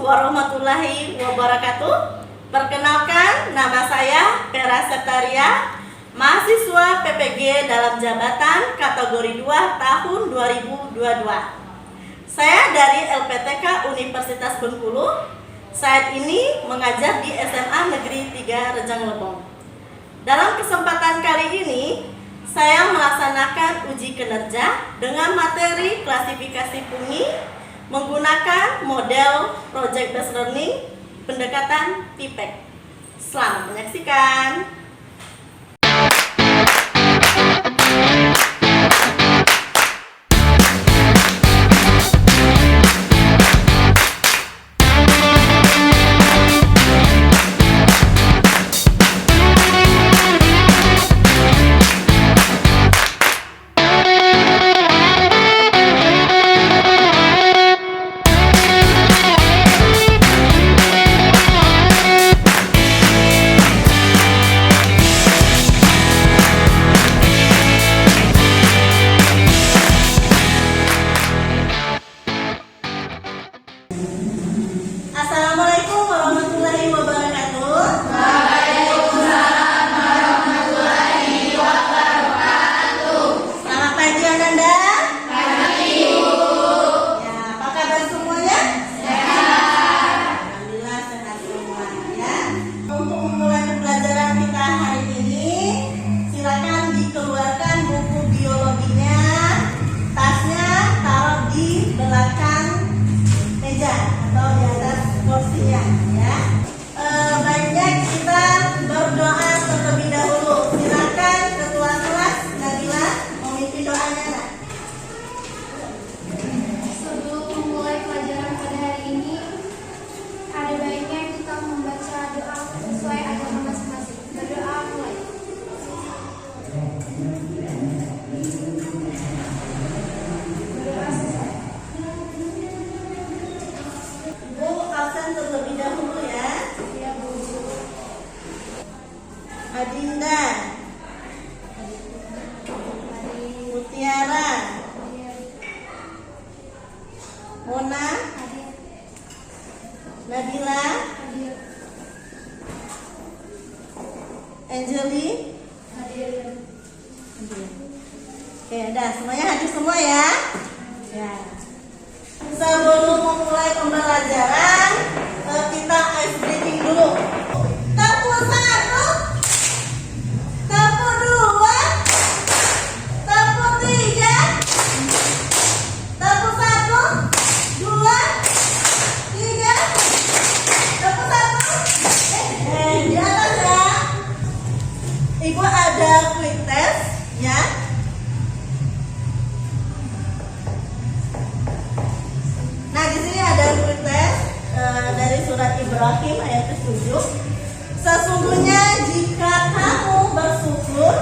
warahmatullahi wabarakatuh. Perkenalkan, nama saya Vera Septaria, mahasiswa PPG dalam jabatan kategori 2 tahun 2022. Saya dari LPTK Universitas Bengkulu. Saat ini mengajar di SMA Negeri 3 Rejang Lebong. Dalam kesempatan kali ini, saya melaksanakan uji kinerja dengan materi klasifikasi fungi menggunakan model Project Based Learning pendekatan TIPEC. Selamat menyaksikan. Assalamualaikum warahmatullahi wabarakatuh. Waalaikumsalam warahmatullahi wabarakatuh. Selamat pagi Ananda. Pagi Ibu. Ya, apa kabar semuanya? Sehat. Alhamdulillah sehat semua ya. Untuk memulai pembelajaran kita hari ini, silakan dikeluarkan buku biologinya, tasnya taruh di belakang meja atau di atas kursinya ya. Baiknya kita berdoa terlebih dahulu. Silakan ketua kelas Nabila memimpin doanya. Nak. Sebelum memulai pelajaran pada hari ini, ada baiknya kita membaca doa sesuai agama masing-masing. Berdoa mulai. Berdoa selesai. Bu absen terlebih dahulu ya. Ya, Bu. Adinda, Mutiara, Mona, Hadir. Nabila, Hadir. Angeli. Hadir. Oke, dah semuanya hadir semua ya. Ya. Sebelum memulai pembelajaran, kita ice breaking dulu. Tepuk 1, tepuk 2, tepuk 3, tepuk 1, 2, 3, tepuk 1. Di atas ya. Ibu ada quick test ya. Nah, di sini ada quick test dari surat Ibrahim ayat 7. Sesungguhnya jika kamu bersyukur,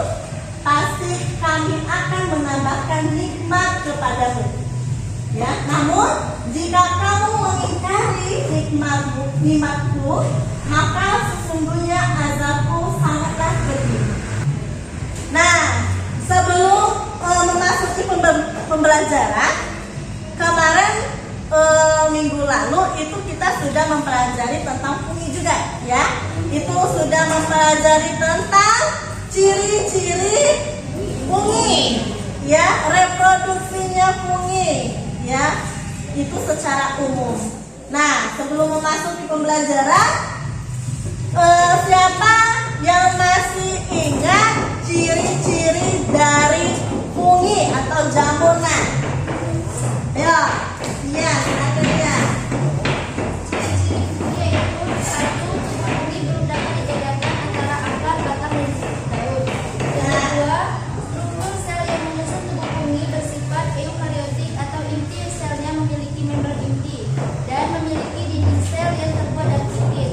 pasti kami akan menambahkan nikmat kepadamu. Ya, namun jika kamu mengingkari nikmatku, maka sesungguhnya azabku sangatlah pedih. Nah, sebelum memasuki pembelajaran, kemarin minggu lalu itu kita sudah mempelajari tentang fungi juga ya. Itu sudah mempelajari tentang ciri-ciri fungi ya, reproduksinya fungi ya. Itu secara umum. Nah, sebelum memasuki pembelajaran, siapa yang masih ingat ciri-ciri dari fungi atau jamurna? Ayo, iya, silakan ya. Ciri-ciri fungi yaitu 1. Fungi belum dapat dibedakan antara akar, batang, dan daun. Yang kedua, struktur sel yang menyusun tubuh fungi bersifat eukariotik atau inti selnya memiliki membran inti dan memiliki dinding sel yang terbuat dari putih.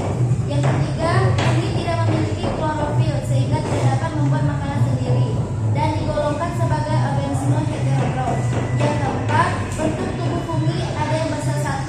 Yang ketiga, fungi tidak memiliki klorofil sehingga tidak dapat membuat makanan sendiri dan digolongkan sebagai organisme heterotrof. Yang keempat, bentuk tubuh fungi ada yang besar 1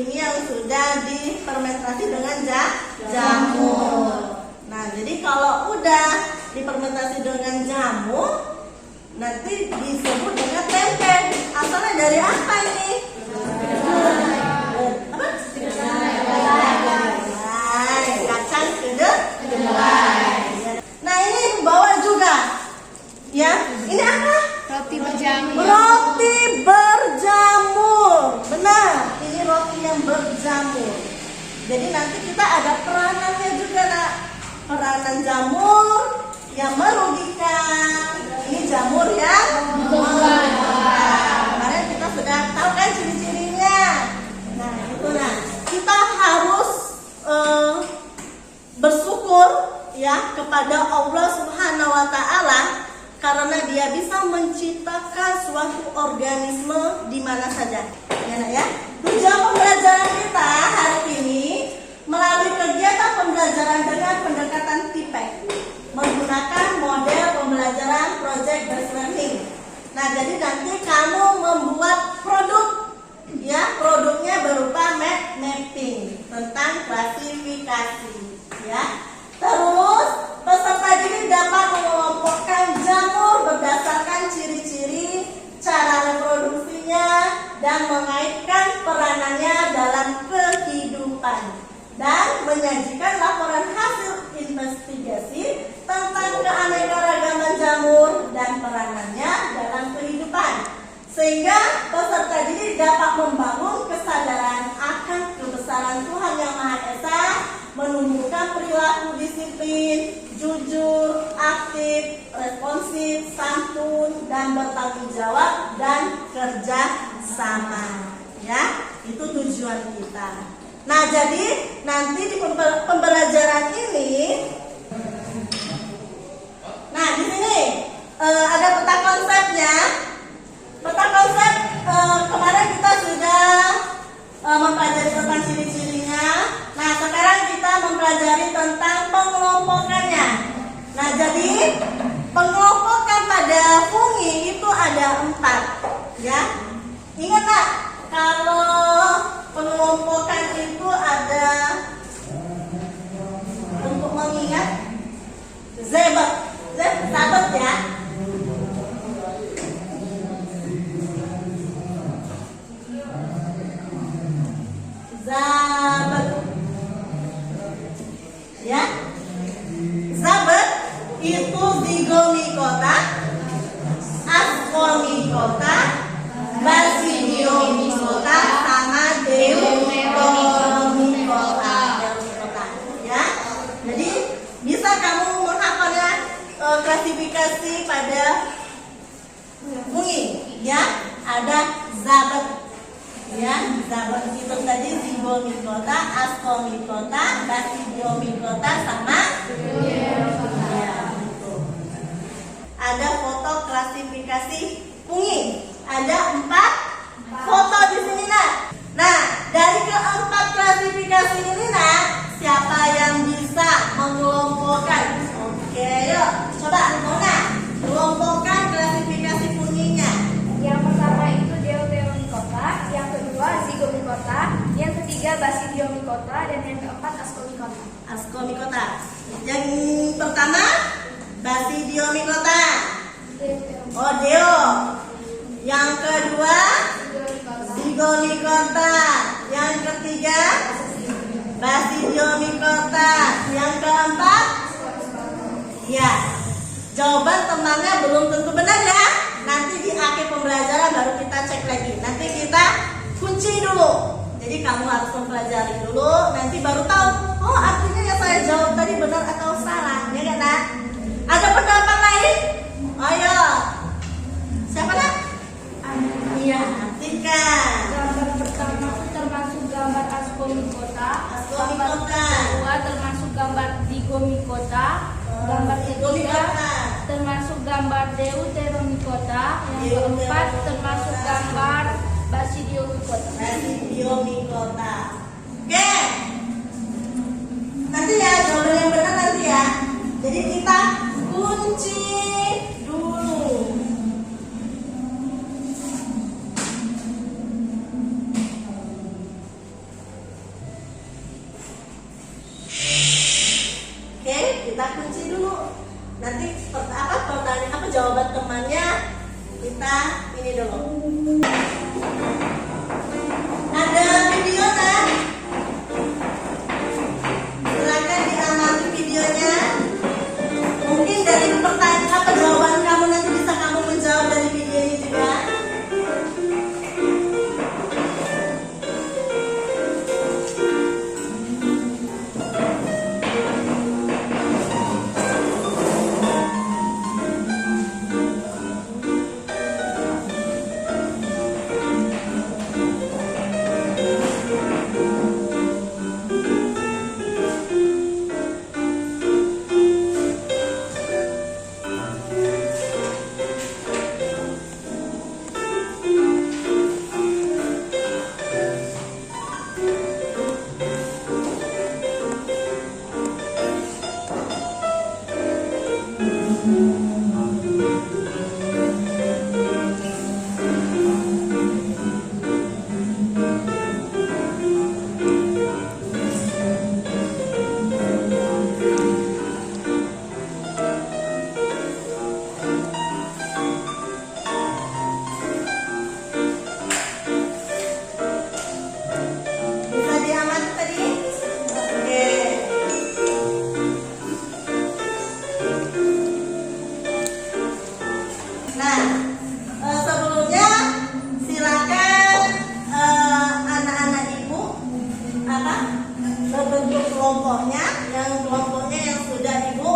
ini yang sudah difermentasi dengan jamur. Nah, jadi kalau udah difermentasi dengan jamur, nanti disebut dengan tempe. Asalnya dari apa ini? Apa? Kacang kedelai. Nah, ini bawa juga. Ya, ini apa? Roti berjamur. Roti berjamur. Benar, ini roti yang berjamur. Jadi nanti kita ada peranannya juga, Nak. Peranan jamur yang merugikan. Ini jamur yang menguntungkan. Kemarin kita sudah tahu kan ciri-cirinya. Nah, itu nah. Kita harus bersyukur ya kepada Allah Subhanahu wa taala karena Dia bisa menciptakan suatu organisme di mana saja. Ya, Nak, ya. Tujuan pembelajaran kita hari ini melalui kegiatan pembelajaran dengan pendekatan TIPEC menggunakan model pembelajaran project based learning. Nah, jadi nanti kamu membuat produk, ya, produknya berupa mapping tentang klasifikasi, ya. Terus peserta didik dapat mengelompokkan jamur berdasarkan ciri-ciri, cara reproduksinya, dan mengaitkan peranannya dalam kehidupan, dan menyajikan laporan hasil investigasi tentang keanekaragaman jamur dan peranannya dalam kehidupan, sehingga peserta didik dapat membangun kesadaran akan kebesaran Tuhan Yang Maha Esa, menumbuhkan perilaku disiplin, jujur, aktif, responsif, santun, dan bertanggung jawab dan kerja sama. Ya, itu tujuan kita. Nah, jadi nanti di pembelajaran ini, nah di sini ada peta konsepnya. Peta konsep kemarin kita sudah mempelajari tentang ciri-cirinya. Nah, sekarang kita mempelajari tentang pengelompokannya. Nah, jadi pengelompokan pada fungi itu ada 4, ya. Ingat tak? Kalau pengelompokan itu ada, untuk mengingat, zebet ya. Zabet, ya. Zabet itu zigomikota, ascomicota, basidiomicota, sama deuteromicota. Ya. Jadi bisa kamu menghafalnya klasifikasi pada fungi, ya. Ada zabet, ya, zabet itu tadi zigomicota, ascomicota, basidiomicota, sama ya, itu. Ada foto klasifikasi fungi. Ada 4 foto di sini, Nak. Nah, dari keempat klasifikasi ini, Nak, siapa yang bisa mengelompokkan? Oke, yuk, coba Mona kelompokkan klasifikasi funginya. Yang pertama itu deuteromicota, yang kedua zigomicota, yang ketiga basidiomicota, dan yang keempat ascomicota. Ascomicota. Yang pertama basidiomicota. Oh, deo. Yang kedua zigomicota. Yang ketiga basidiomicota. Yang keempat, ya, jawaban temannya belum tentu benar, ya. Nanti di akhir pembelajaran baru kita cek lagi. Nanti kita kunci dulu. Jadi kamu harus mempelajari dulu, nanti baru tahu, oh artinya yang saya jawab tadi benar atau salah, ya kan, Nak? Ada pendapat lain? Ayo. Siapa, Nak? Iya, Tika. Gambar pertama termasuk gambar ascomicota, gambar kedua termasuk gambar zigomicota, gambar ketiga termasuk gambar deuteromicota, yang keempat termasuk gambar basidiomicota. Basidiomicota. Oke. Nanti ya jawaban yang benar nanti ya. Jadi kita kunci dulu. jawaban temannya kita ini dulu. Ada video kan? Silakan diamati videonya. Mungkin dari pertanyaan apa jawaban kamu nanti bisa kamu menjawab dari video ini juga. Bisa diamati tadi? Oke. Nah, sebelumnya silakan anak-anak ibu berbentuk kelompoknya, yang sudah ibu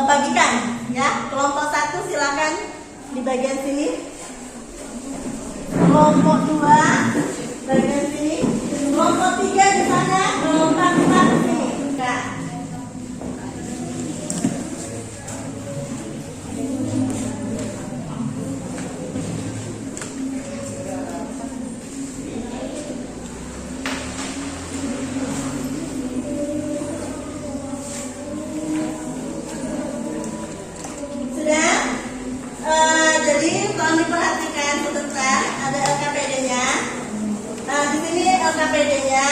bagikan, ya. Kelompok 1 silakan di bagian sini. Kelompok 2 bagian sini. Kelompok 3 di sana. Kelompok 4 di sini. Nah. Sudah? Jadi tolong diperhatikan sebentar, ada LKPD-nya. Nah, di sini LKPD-nya.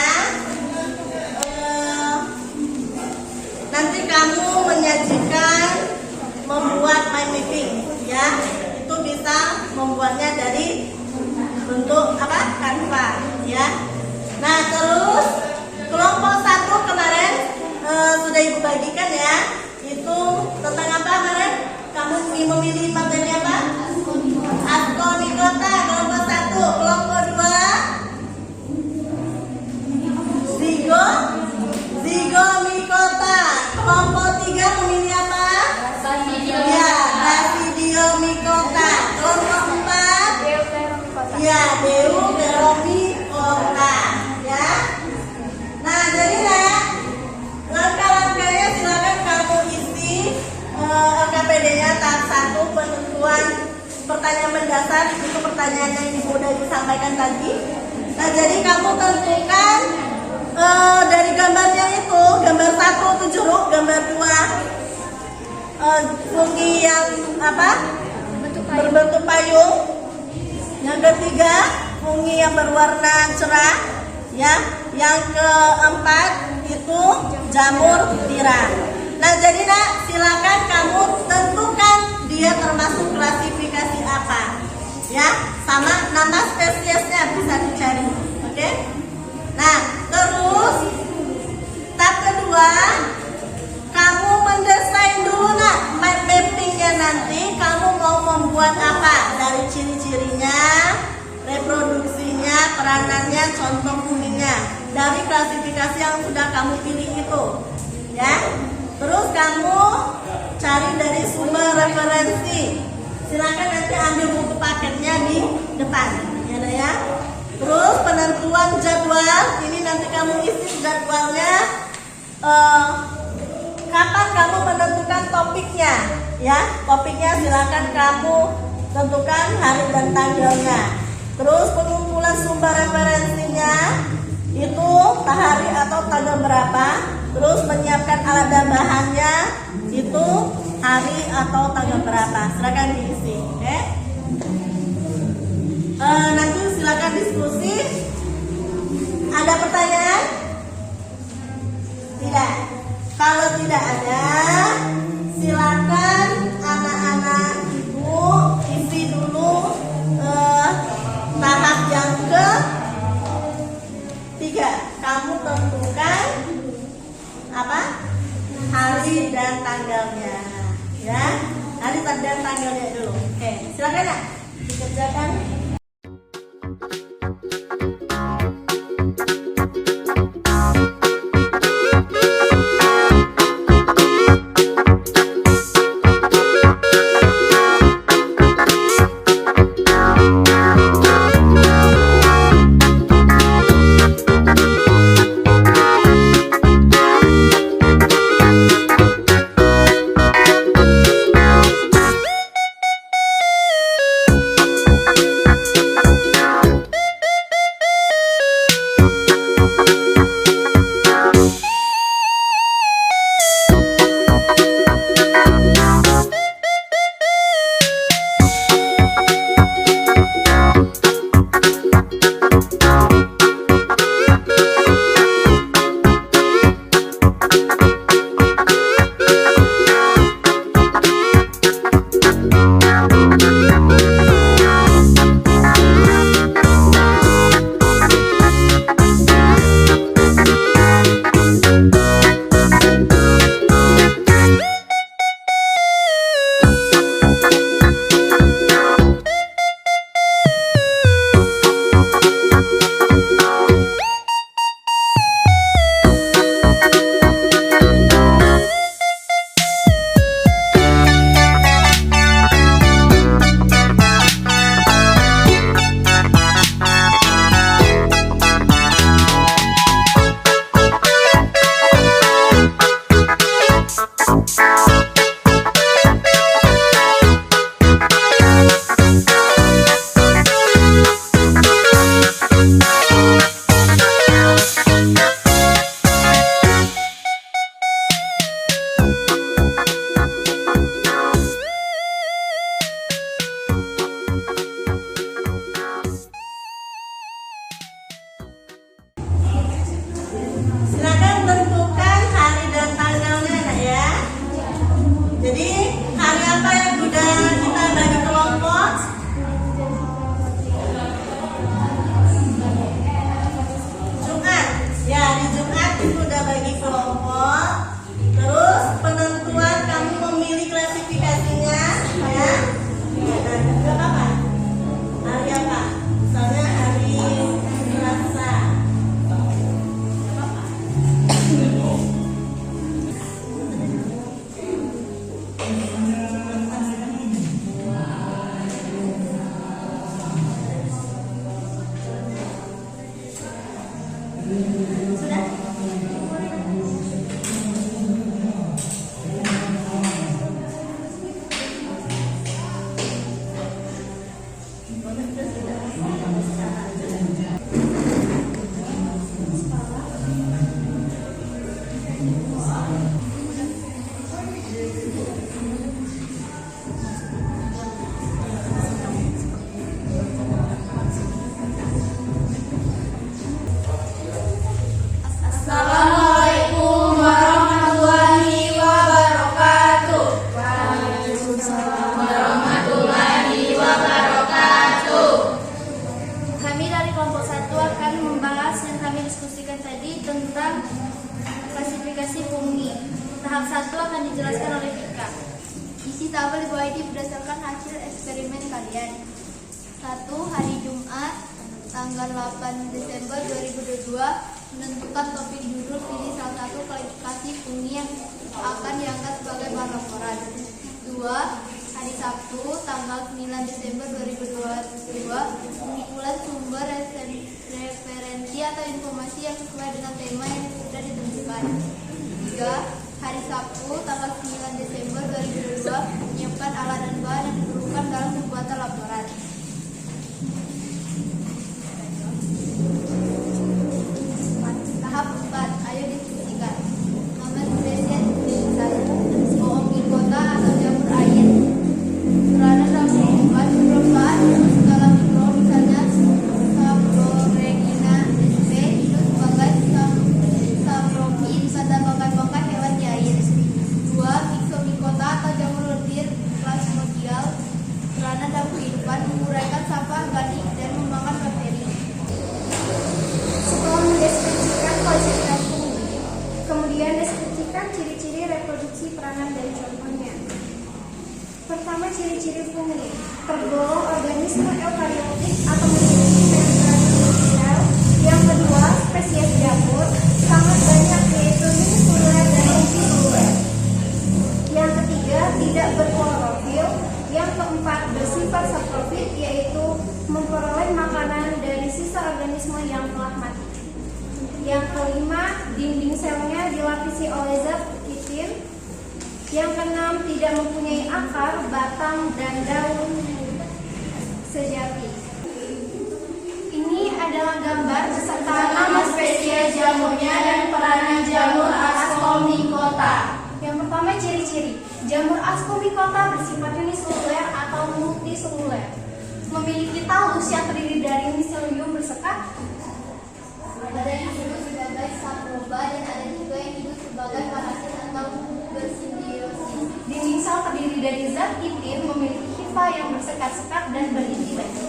Nanti kamu menyajikan membuat my mapping, ya. Itu bisa membuatnya dari bentuk Canva, ya. Nah, terus kelompok 1 kemarin sudah ibu bagikan, ya. Itu tentang apa kemarin? Kamu memilih materi apa? Astronikota, kelompok 1. Kelompok 2 Zigomikota. Kelompok 3 memilih apa? Ya, Basidiomikota. Kelompok 4 ya, Deuteromikota, ya. Nah, jadi ya, langkah-langkahnya silakan kamu isi LKPD-nya tahap 1 penentuan pertanyaan mendasar. Itu pertanyaan yang ibu udah disampaikan tadi. Nah, jadi kamu tentukan dari gambarnya itu, gambar 1 itu jeruk, gambar 2 fungi yang berbentuk payung, yang ketiga fungi yang berwarna cerah, ya. Yang keempat itu jamur tiram. Nah, jadi silakan kamu tentukan dia termasuk klasifikasi apa, ya. Sama nama spesiesnya bisa dicari, oke? Nah, terus tahap kedua, kamu mendesain dulu mappingnya. Nanti kamu mau membuat apa, dari ciri-cirinya, reproduksinya, peranannya, contoh funginya, dari klasifikasi yang sudah kamu pilih itu, ya. Terus kamu cari dari sumber referensi. Silakan nanti ambil buku paketnya di depan, ya. Terus penentuan jadwal, ini nanti kamu isi jadwalnya. Kapan kamu menentukan topiknya, ya? Topiknya silakan kamu tentukan hari dan tanggalnya. Terus pengumpulan sumber referensinya itu hari atau tanggal berapa. Terus menyiapkan alat dan bahannya itu hari atau tanggal berapa. Silakan diisi, oke? Nanti silakan diskusi. Ada pertanyaan? Tidak. Kalau tidak ada, silakan anak-anak dan tanggalnya dulu. Oke, silakan ya, dikerjakan. Silakan tentukan hari dan tanggalnya nak ya. Jadi hari apa yang sudah kita bagi kelompok? Jumat. Ya, di Jumat itu udah bagi kelompok. Terus penentuan kamu memilih klasifikasinya ya. Dan juga apa? Hari apa? Misalnya hari Selasa. Assalamualaikum warahmatullahi wabarakatuh. Kami dari kelompok 1 akan membahas yang kami diskusikan tadi tentang klasifikasi fungi. Tahap 1 akan dijelaskan oleh Vika. Isi tabel di bawah ini berdasarkan hasil eksperimen kalian. 1. Hari Jumat, tanggal 8 Desember 2022. Menentukan topik judul, pilih salah satu klasifikasi fungi yang akan diangkat sebagai bahan laporan. 2. Hari Sabtu, tanggal 9 Desember 2022. Kumpulan sumber referensi atau informasi yang sesuai dengan tema yang sudah ditentukan. 3. Hari Sabtu, tanggal 9 Desember 2022. Menyiapkan alat dan bahan yang diperlukan dalam pembuatan laporan. Tahap 4, ayo diskusikan. Nama spesies jenis 1. Bohongin kota atau jamur air. Berada dalam lingkungan berempat skala mikro, misalnya Saproregina sp. Hidup sebagai saprokin pada bangkai-bangkai hewan di air. 2. Myxomicota atau jamur lendir plasmodial. Berada dalam kehidupan, menguraikan sampah organik dan memakan bakteri. Setelah mendeskripsikan klasifikasi fungi, kemudian deskripsikan ciri-ciri reproduksi, peranan, dan contohnya. Pertama, ciri-ciri fungi. Tergolong organisme eukariotik atau memiliki membrana sel. Yang kedua, spesies jamur sangat banyak, yaitu uniseluler dan multiseluler. Yang ketiga, tidak berklorofil. Yang keempat, bersifat saprofit, yaitu memperoleh makanan dari sisa organisme yang telah mati. Yang kelima, dinding selnya dilapisi oleh zat kitin. Yang keenam, tidak mempunyai akar, batang, dan daun sejati. Ini adalah gambar beserta nama spesies jamurnya dan peranan jamur Ascomycota. Yang pertama, ciri-ciri. Jamur Ascomycota bersifat uniseluler atau multiseluler. Memiliki talus yang terdiri dari miselium bersekat. Ada yang hidup sebagai saproba dan ada juga yang hidup sebagai parasit atau bersimbiosis. Dinding sel terdiri dari zat kitin, memiliki hifa yang bersekat-sekat dan berinti lebar.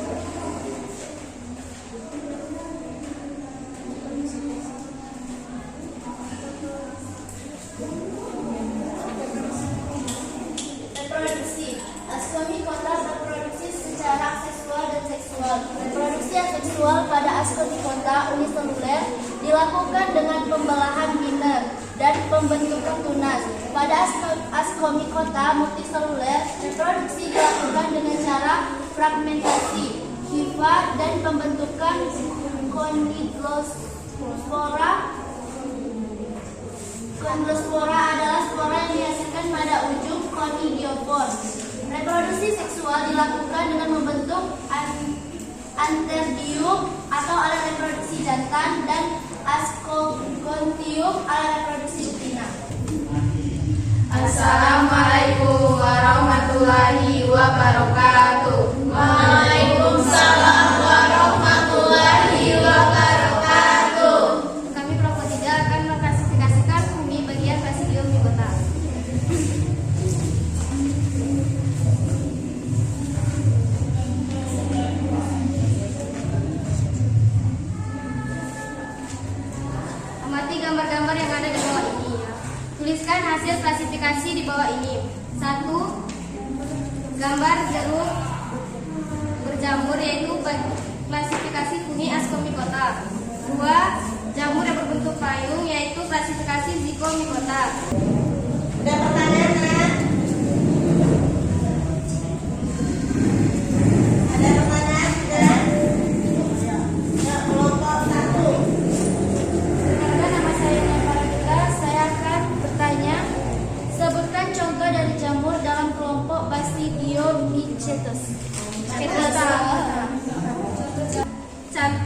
Reproduksi. Ascomycota berproduksi secara seksual dan seksual. Reproduksi seksual pada Ascomycota uniseluler dilakukan dengan pembelahan biner dan pembentukan tunas. Pada Ascomycota multiseluler, reproduksi dilakukan dengan cara fragmentasi, hifa, dan pembentukan konidlospora. Konidlospora adalah spora yang dihasilkan pada ujung konidiofor. Reproduksi seksual dilakukan dengan membentuk anterdium atau alat reproduksi jantan dan ascogontium alat reproduksi betina. Assalamualaikum warahmatullahi wabarakatuh. Waalaikumsalam warahmatullahi wabarakatuh. Kami kelompok 3 akan mengklasifikasikan fungi bagian Basidiomycota. Amati gambar-gambar yang ada di bawah ini ya. Tuliskan hasil klasifikasi di bawah ini. 1. Gambar jeruk berjamur, yaitu klasifikasi fungi Ascomycota. 2. Jamur yang berbentuk payung, yaitu klasifikasi Zygomycota. Ada pertanyaan kan? Ada pertanyaan tidak? Ya, kelompok 1. Karena nama saya Nevaravita, saya akan bertanya. Sebutkan contoh dari jamur dalam kelompok Basidiomycetes.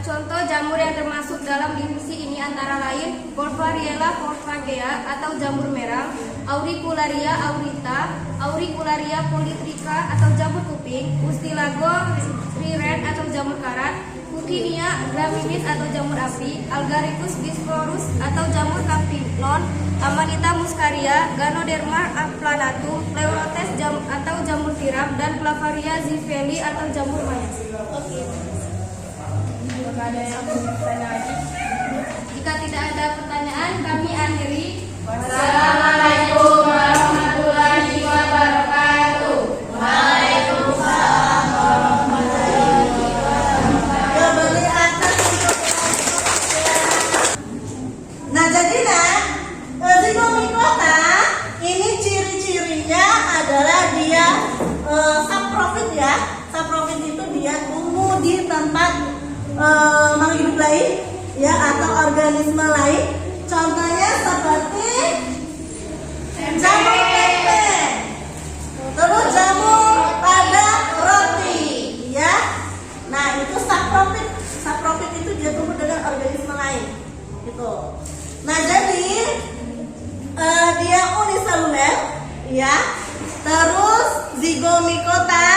Contoh jamur yang termasuk dalam divisi ini antara lain Porphyriella porphagea atau jamur merah, Auricularia aurita, Auricularia polytricha atau jamur kuping, Ustilago rirent atau jamur karat, Puccinia graminis atau jamur api, Algaricus bisporus atau jamur campinon, Amanita muscaria, Ganoderma aplanatum, Pleurotes atau jamur tiram, dan Clavaria zifeli atau jamur mayas. Jika tidak ada pertanyaan, kami akhiri. Wassalamualaikum warahmatullahi wabarakatuh. Waalaikumsalam warahmatullahi wabarakatuh. Kembali atas. Nah, jadilah Zygomycota ini ciri-cirinya adalah dia saprofit ya. Saprofit itu dia tumbuh di tempat makhluk hidup lain ya atau organisme lain. Contohnya seperti jamur tempe, terus jamur pada roti ya. Nah, itu saprofit. Saprofit itu dia tumbuh dengan organisme lain gitu. Nah, jadi dia uniseluler ya. Terus Zygomycota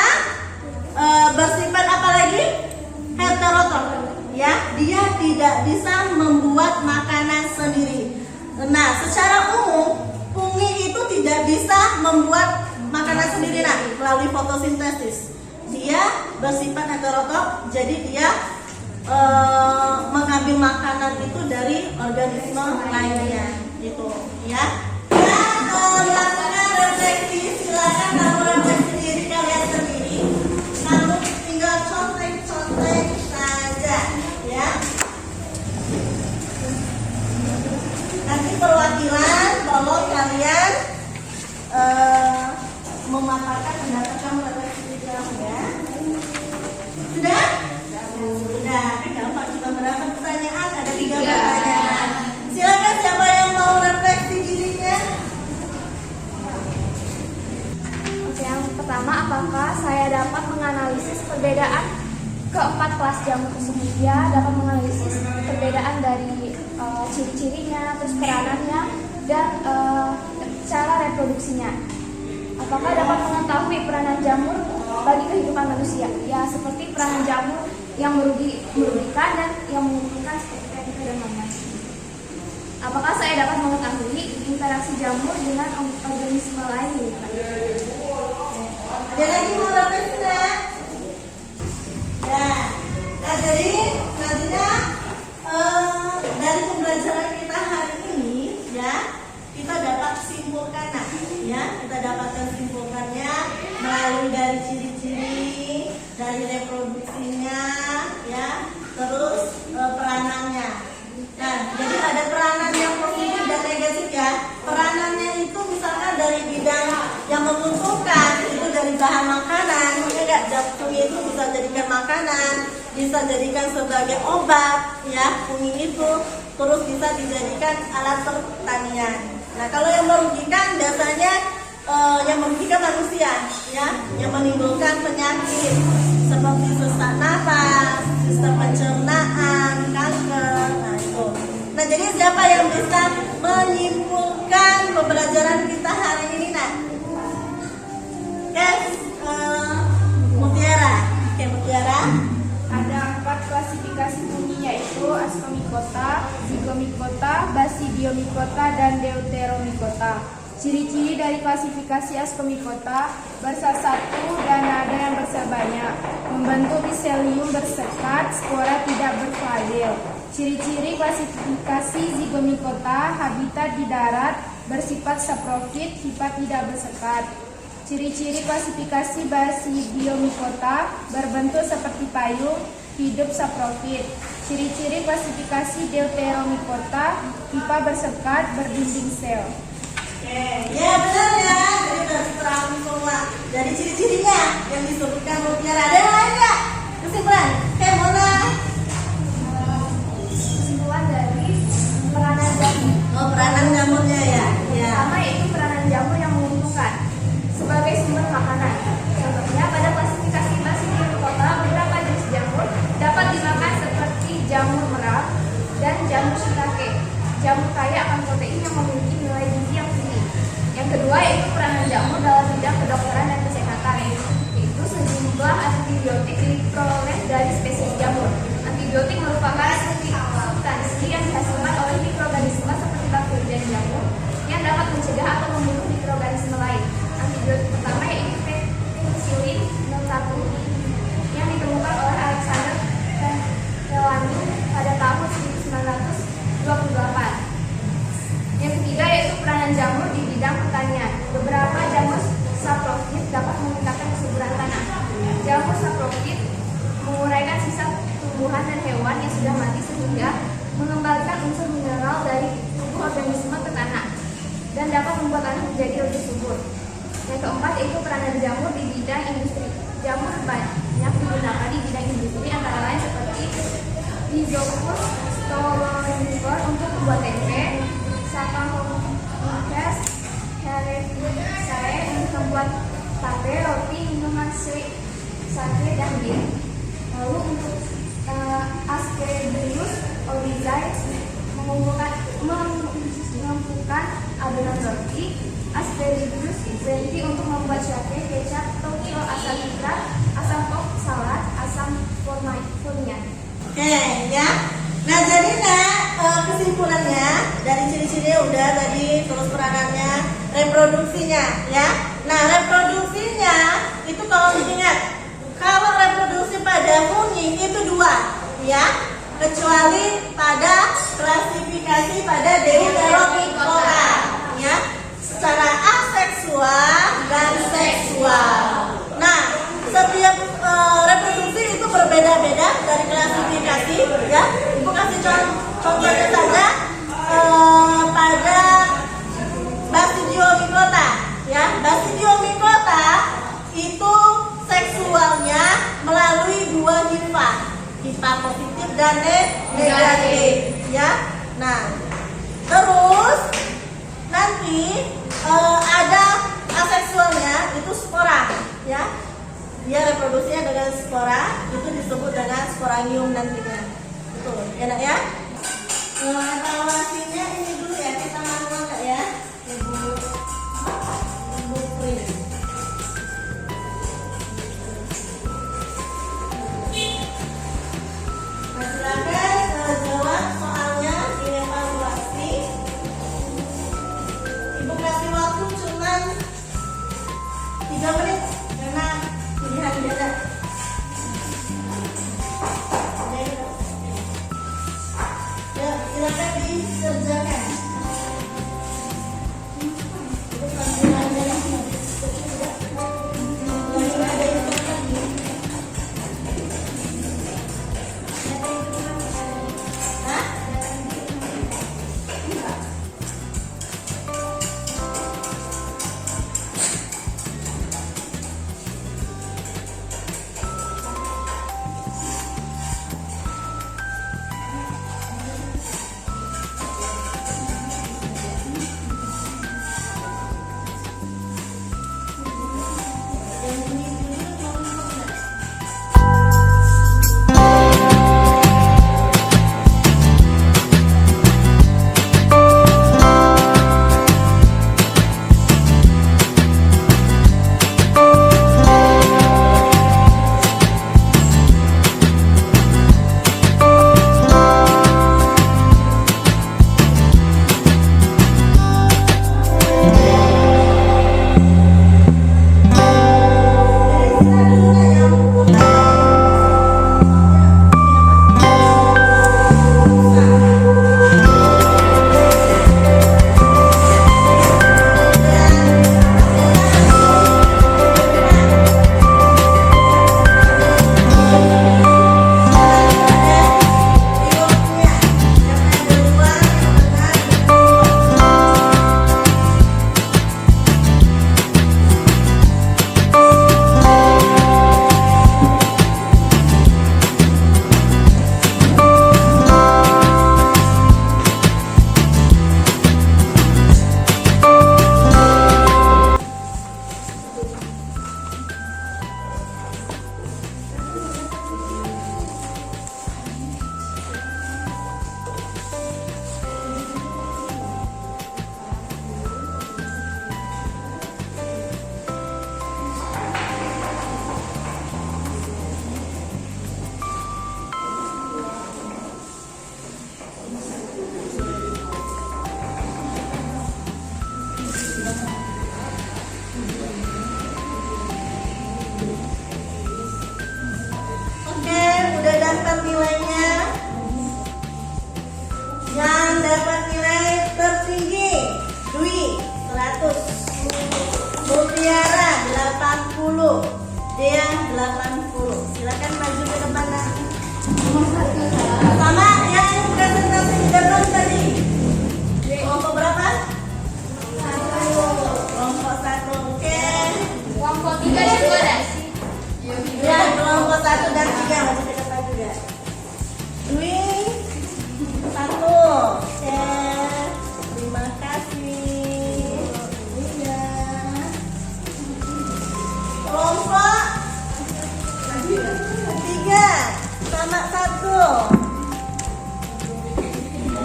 bersifat apa lagi? Heterotrof ya, dia tidak bisa membuat makanan sendiri. Nah, secara umum fungi itu tidak bisa membuat makanan sendiri melalui fotosintesis. Dia bersifat heterotrof, jadi dia mengambil makanan itu dari organisme lainnya gitu ya. Dan melakukan refleksi, silakan kamu refleksi diri. memaparkan pendapat kamu atas diri kamu ya. Sudah? Sudah. Kan gampang, cuma berapa pertanyaan? Ada 3 pertanyaan. Silakan siapa yang mau refleksi dirinya? Oke, yang pertama, apakah saya dapat menganalisis perbedaan keempat kelas jamur tersebut? Ya, dapat menganalisis perbedaan dari ciri-cirinya, terus peranannya, dan cara reproduksinya. Apakah dapat mengetahui peranan jamur bagi kehidupan manusia? Ya, seperti peranan jamur yang merugikan dan yang menguntungkan seperti tadi dan lain-lain. Apakah saya dapat mengetahui interaksi jamur dengan organisme lain? Ada lagi mau refleksi enggak? Ya. Nah, jadi nantinya dari pembelajaran kita hari ini ya, kita dapat simpulkan ya, kita dapatkan simpulkannya melalui dari ciri-ciri, dari reproduksinya ya, terus peranannya. Nah, jadi ada peranan yang positif dan negatif ya. Peranannya itu misalkan dari bidang yang menguntungkan, itu dari bahan makanan, enggak, cumi itu bisa jadikan makanan, bisa jadikan sebagai obat ya, cumi itu terus bisa dijadikan alat pertanian. Nah, kalau yang merugikan biasanya yang merugikan manusia ya, yang menimbulkan penyakit seperti sesak nafas, sistem pencernaan, kanker. Nah, itu. Nah, jadi siapa yang bisa menyimpulkan pembelajaran kita hari ini, Nak? Mutiara. Oke, Mutiara. Ada 4 klasifikasi fungi, yaitu Ascomycota, Zygomycota, Basidiomycota, dan Deuteromycota. Ciri-ciri dari klasifikasi Ascomycota: bersat satu dan nada yang bersel banyak, membentuk miselium bersekat, spora tidak berflagelel. Ciri-ciri klasifikasi Zygomycota: habitat di darat, bersifat saprofit, sifat tidak bersekat. Ciri-ciri klasifikasi Basidiomycota: berbentuk seperti payung, hidup saprofit. Ciri-ciri klasifikasi Deuteromycota: pipa bersekat, berdinding sel. Ya benar ya, jadi berarti terang semua dari ciri-cirinya yang disebutkan Mutiara. Ada yang lain nggak? Kesimpulan? Mona. Kesimpulan dari peranan jamur. Oh, peranan jamurnya ya. Ya. Pertama, yaitu peranan jamur yang menguntungkan sebagai sumber makanan. Contohnya pada klasifikasi Basidiomycota, beberapa jenis jamur dapat dimakan seperti jamur merah dan jamur shiitake. Jamur kaya akan protein yang memiliki nilai gizi yang tinggi. Yang kedua, yaitu peranan jamur dalam bidang kedokteran dan kesehatan, yaitu sejumlah antibiotik diperoleh dari spesies jamur. Antibiotik merupakan substansi yang dihasilkan oleh mikroorganisme seperti bakteri dan jamur yang dapat mencegah atau membunuh mikroorganisme lain. Antibiotik pertama yaitu penicillin notatum yang ditemukan oleh Alexander Castellani pada tahun 1928. Yang ketiga, yaitu peranan jamur di bidang pertanian. Beberapa jamur saprofit dapat meningkatkan kesuburan tanah. Jamur saprofit menguraikan sisa tumbuhan dan hewan yang sudah mati sehingga mengembalikan unsur mineral dari tubuh organisme ke tanah dan dapat membuat tanah menjadi lebih subur. Yang keempat, yaitu peranan jamur di bidang industri. Jamur banyak digunakan di bidang industri, antara lain seperti Rhizopus stolonifer untuk membuat tempe, Saccharomyces cerevisiae untuk membuat tape, roti, minuman sake, dan bir. Lalu untuk Aspergillus oryzae mengumpulkan adonan roti, Aspergillus zenti untuk membuat sake, kecap, Tokyo asam nitrat, asam salad, asam formian. Oke, ya. Nah, jadi kesimpulannya dari ciri-cirinya udah tadi, terus peranannya, reproduksinya, ya. Nah, reproduksinya itu kalau diingat, kalau reproduksi pada fungi itu 2, ya, kecuali pada klasifikasi pada Deuteromycota, ya, secara aseksual dan seksual. dan negatif ya. Nah, terus nanti ada aseksualnya itu spora ya. Dia reproduksinya dengan spora, itu disebut dengan sporanium nantinya. Betul, enak ya. Evaluasinya ini dulu ya, kita manual Kak ya. Ibu print. Nah, silakan jawab soalnya di evaluasi. Ibu kasih waktu cuman 3 menit karena pilihan beda. Ya, silakan dikerjakan. Oke, udah dapat nilainya. Yang dapat nilai tertinggi Dwi 100, Mutiara 80, Dea 80. Silakan maju ke depan nanti. Sama yang presentasi di depan tadi. Kelompok berapa? Kelompok 1. Oke. Kelompok 3 dan 2 ada. Ya, kelompok 1 dan 3 masih ke depan juga. Dwi 1. Oke. Terima kasih. Iya. Kelompok 3 sama 1.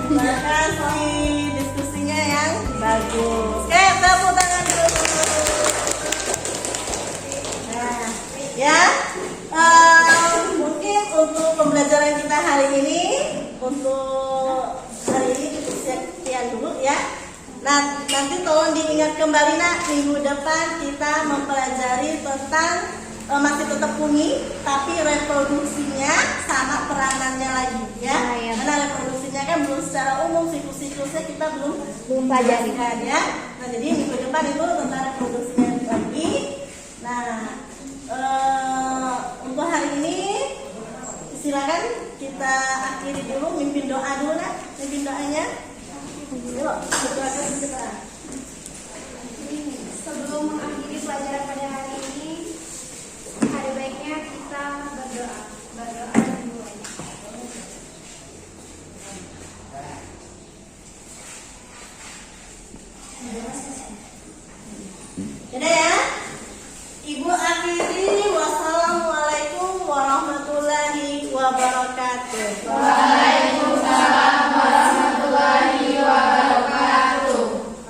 Terima kasih diskusinya yang bagus. Oke, tepuk tangan dulu. Nah, ya, mungkin untuk pembelajaran kita hari ini, sekian dulu ya. Nah, nanti tolong diingat kembali nak, minggu depan kita mempelajari tentang masih tetap bumi, tapi reproduksinya sama peranannya lagi ya. Karena reproduksinya kan belum secara umum, siklusnya kita belum pelajari ya. Nah, jadi minggu depan itu tentang reproduksinya lagi. Nah, untuk hari ini silakan kita akhiri dulu, mimpin doa dulu nak, mimpin doanya. Yuk.